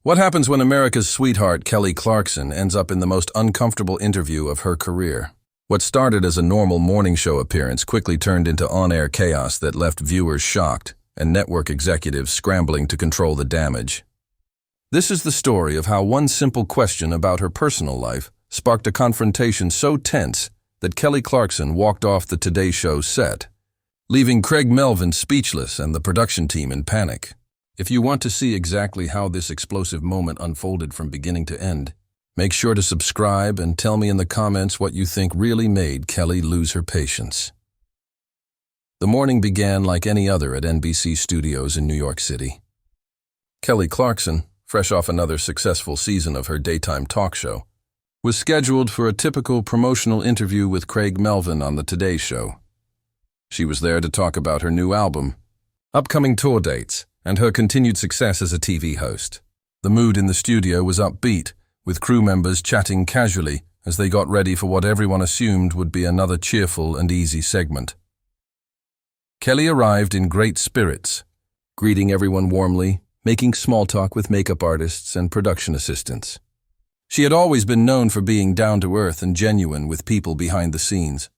What happens when America's sweetheart, Kelly Clarkson, ends up in the most uncomfortable interview of her career? What started as a normal morning show appearance quickly turned into on-air chaos that left viewers shocked and network executives scrambling to control the damage. This is the story of how one simple question about her personal life sparked a confrontation so tense that Kelly Clarkson walked off the Today Show set, leaving Craig Melvin speechless and the production team in panic. If you want to see exactly how this explosive moment unfolded from beginning to end, make sure to subscribe and tell me in the comments what you think really made Kelly lose her patience. The morning began like any other at NBC Studios in New York City. Kelly Clarkson, fresh off another successful season of her daytime talk show, was scheduled for a typical promotional interview with Craig Melvin on the Today Show. She was there to talk about her new album, upcoming tour dates, and her continued success as a TV host. The mood in the studio was upbeat, with crew members chatting casually as they got ready for what everyone assumed would be another cheerful and easy segment. Kelly arrived in great spirits, greeting everyone warmly, making small talk with makeup artists and production assistants. She had always been known for being down-to-earth and genuine with people behind the scenes.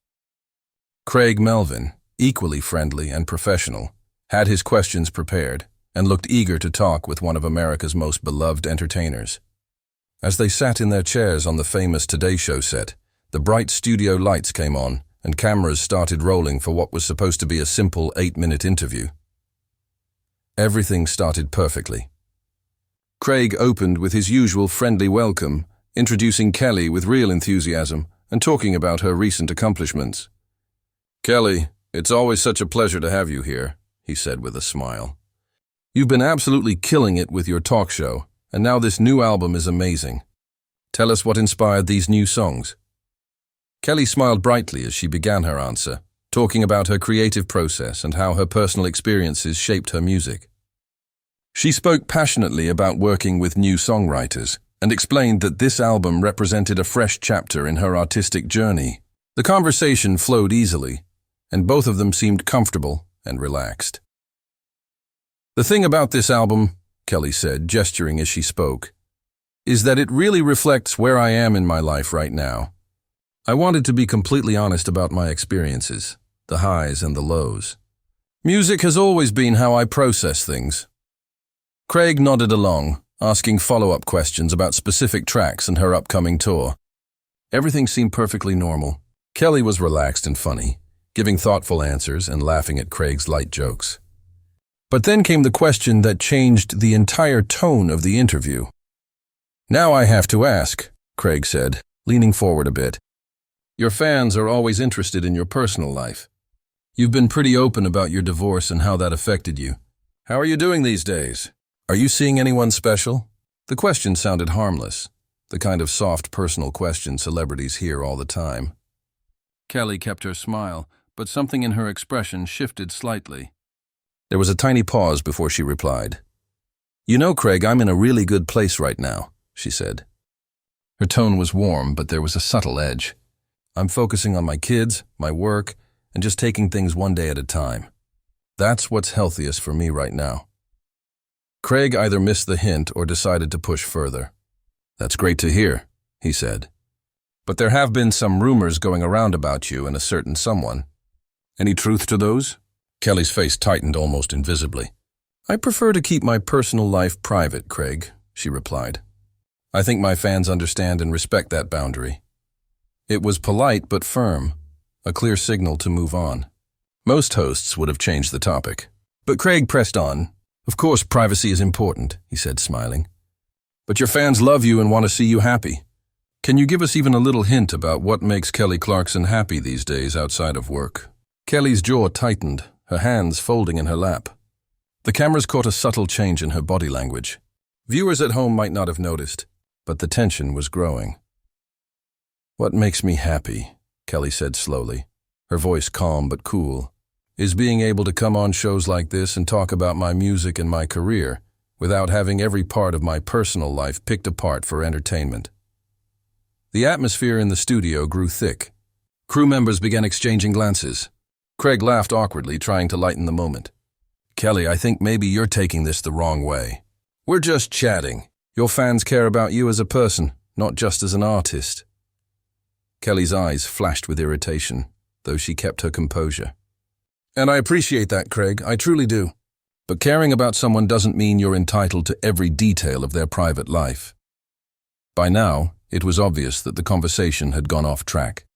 Craig Melvin, equally friendly and professional, had his questions prepared and looked eager to talk with one of America's most beloved entertainers. As they sat in their chairs on the famous Today Show set, the bright studio lights came on and cameras started rolling for what was supposed to be a simple 8-minute interview. Everything started perfectly. Creig opened with his usual friendly welcome, introducing Kelly with real enthusiasm and talking about her recent accomplishments. "Kelly, it's always such a pleasure to have you here," he said with a smile. "You've been absolutely killing it with your talk show, and now this new album is amazing. Tell us what inspired these new songs." Kelly smiled brightly as she began her answer, talking about her creative process and how her personal experiences shaped her music. She spoke passionately about working with new songwriters and explained that this album represented a fresh chapter in her artistic journey. The conversation flowed easily, and both of them seemed comfortable and relaxed. "The thing about this album," Kelly said, gesturing as she spoke, "is that it really reflects where I am in my life right now. I wanted to be completely honest about my experiences, the highs and the lows. Music has always been how I process things." Creig nodded along, asking follow-up questions about specific tracks and her upcoming tour. Everything seemed perfectly normal. Kelly was relaxed and funny, giving thoughtful answers and laughing at Craig's light jokes. But then came the question that changed the entire tone of the interview. "Now I have to ask," Creig said, leaning forward a bit. "Your fans are always interested in your personal life. You've been pretty open about your divorce and how that affected you. How are you doing these days? Are you seeing anyone special?" The question sounded harmless, the kind of soft personal question celebrities hear all the time. Kelly kept her smile, but something in her expression shifted slightly. There was a tiny pause before she replied. "You know, Creig, I'm in a really good place right now," she said. Her tone was warm, but there was a subtle edge. "I'm focusing on my kids, my work, and just taking things one day at a time. That's what's healthiest for me right now." Creig either missed the hint or decided to push further. "That's great to hear," he said. "But there have been some rumors going around about you and a certain someone. Any truth to those?" Kelly's face tightened almost invisibly. "I prefer to keep my personal life private, Creig," she replied. "I think my fans understand and respect that boundary." It was polite but firm, a clear signal to move on. Most hosts would have changed the topic. But Creig pressed on. "Of course, privacy is important," he said, smiling. "But your fans love you and want to see you happy. Can you give us even a little hint about what makes Kelly Clarkson happy these days outside of work?" Kelly's jaw tightened, her hands folding in her lap. The cameras caught a subtle change in her body language. Viewers at home might not have noticed, but the tension was growing. "What makes me happy," Kelly said slowly, her voice calm but cool, "is being able to come on shows like this and talk about my music and my career without having every part of my personal life picked apart for entertainment." The atmosphere in the studio grew thick. Crew members began exchanging glances. Creig laughed awkwardly, trying to lighten the moment. "Kelly, I think maybe you're taking this the wrong way. We're just chatting. Your fans care about you as a person, not just as an artist. Kelly's eyes flashed with irritation, though she kept her composure. And I appreciate that, Craig, I truly do. But caring about someone doesn't mean you're entitled to every detail of their private life. By now, it was obvious that the conversation had gone off track.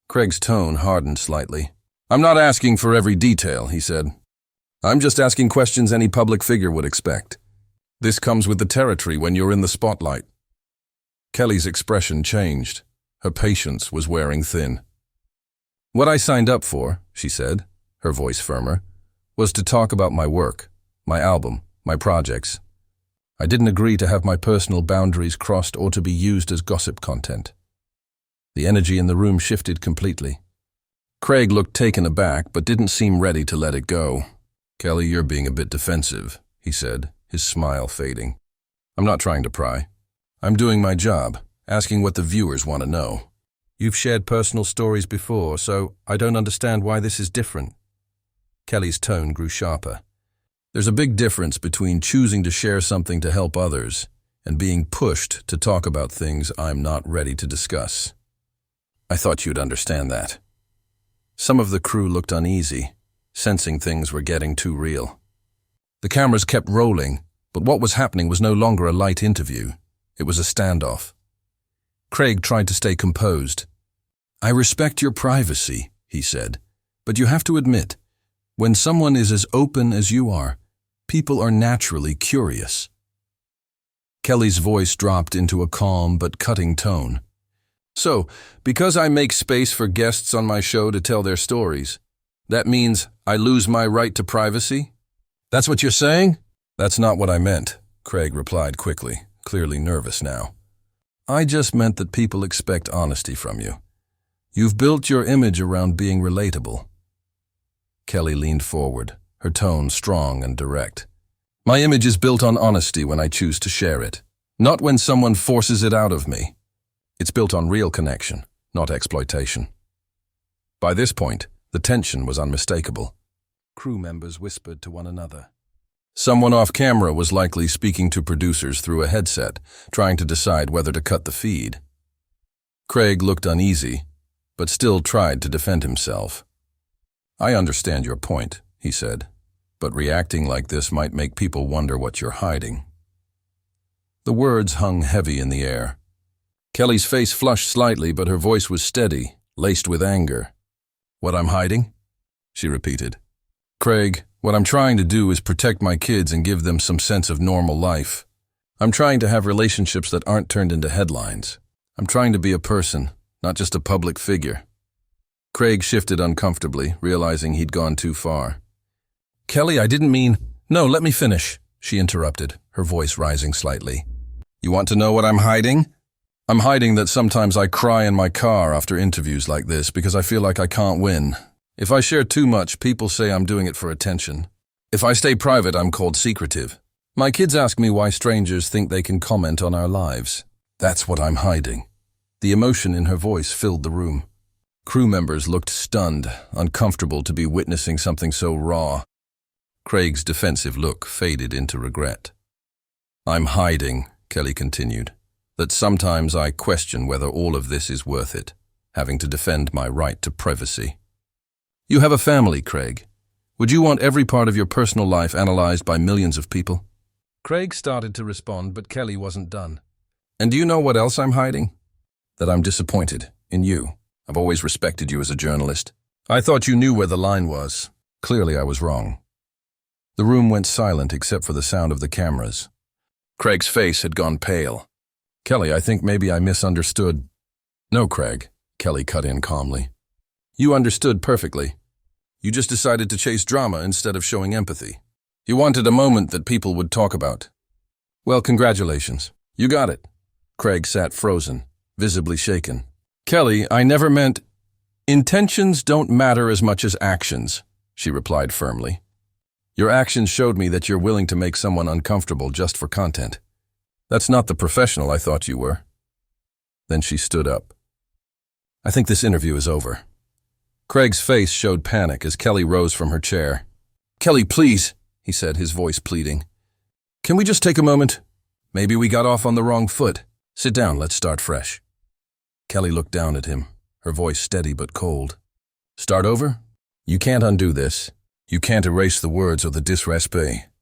Craig's tone hardened slightly. I'm not asking for every detail, he said. I'm just asking questions any public figure would expect. This comes with the territory when you're in the spotlight. Kelly's expression changed. Her patience was wearing thin. What I signed up for, she said, her voice firmer, was to talk about my work, my album, my projects. I didn't agree to have my personal boundaries crossed or to be used as gossip content. The energy in the room shifted completely. Creig looked taken aback but didn't seem ready to let it go. Kelly, you're being a bit defensive, he said, his smile fading. I'm not trying to pry. I'm doing my job, asking what the viewers want to know. You've shared personal stories before, so I don't understand why this is different. Kelly's tone grew sharper. There's a big difference between choosing to share something to help others and being pushed to talk about things I'm not ready to discuss. I thought you'd understand that. Some of the crew looked uneasy, sensing things were getting too real. The cameras kept rolling, but what was happening was no longer a light interview. It was a standoff. Creig tried to stay composed. I respect your privacy, he said, but you have to admit, when someone is as open as you are, people are naturally curious. Kelly's voice dropped into a calm but cutting tone. So, because I make space for guests on my show to tell their stories, that means I lose my right to privacy? That's what you're saying? That's not what I meant, Creig replied quickly, clearly nervous now. I just meant that people expect honesty from you. You've built your image around being relatable. Kelly leaned forward, her tone strong and direct. My image is built on honesty when I choose to share it, not when someone forces it out of me. It's built on real connection, not exploitation. By this point, the tension was unmistakable. Crew members whispered to one another. Someone off camera was likely speaking to producers through a headset, trying to decide whether to cut the feed. Creig looked uneasy, but still tried to defend himself. I understand your point, he said, but reacting like this might make people wonder what you're hiding. The words hung heavy in the air. Kelly's face flushed slightly, but her voice was steady, laced with anger. What I'm hiding? She repeated. Creig, what I'm trying to do is protect my kids and give them some sense of normal life. I'm trying to have relationships that aren't turned into headlines. I'm trying to be a person, not just a public figure. Creig shifted uncomfortably, realizing he'd gone too far. Kelly, I didn't mean— No, let me finish, she interrupted, her voice rising slightly. You want to know what I'm hiding? I'm hiding that sometimes I cry in my car after interviews like this because I feel like I can't win. If I share too much, people say I'm doing it for attention. If I stay private, I'm called secretive. My kids ask me why strangers think they can comment on our lives. That's what I'm hiding. The emotion in her voice filled the room. Crew members looked stunned, uncomfortable to be witnessing something so raw. Craig's defensive look faded into regret. I'm hiding, Kelly continued, that sometimes I question whether all of this is worth it, having to defend my right to privacy. You have a family, Creig. Would you want every part of your personal life analyzed by millions of people? Creig started to respond, but Kelly wasn't done. And do you know what else I'm hiding? That I'm disappointed in you. I've always respected you as a journalist. I thought you knew where the line was. Clearly I was wrong. The room went silent except for the sound of the cameras. Creig's face had gone pale. Kelly, I think maybe I misunderstood. No, Creig, Kelly cut in calmly. You understood perfectly. You just decided to chase drama instead of showing empathy. You wanted a moment that people would talk about. Well, congratulations. You got it. Creig sat frozen, visibly shaken. Kelly, I never meant— Intentions don't matter as much as actions, she replied firmly. Your actions showed me that you're willing to make someone uncomfortable just for content. That's not the professional I thought you were. Then she stood up. I think this interview is over. Creig's face showed panic as Kelly rose from her chair. Kelly, please, he said, his voice pleading. Can we just take a moment? Maybe we got off on the wrong foot. Sit down, let's start fresh. Kelly looked down at him, her voice steady but cold. Start over? You can't undo this. You can't erase the words or the disrespect.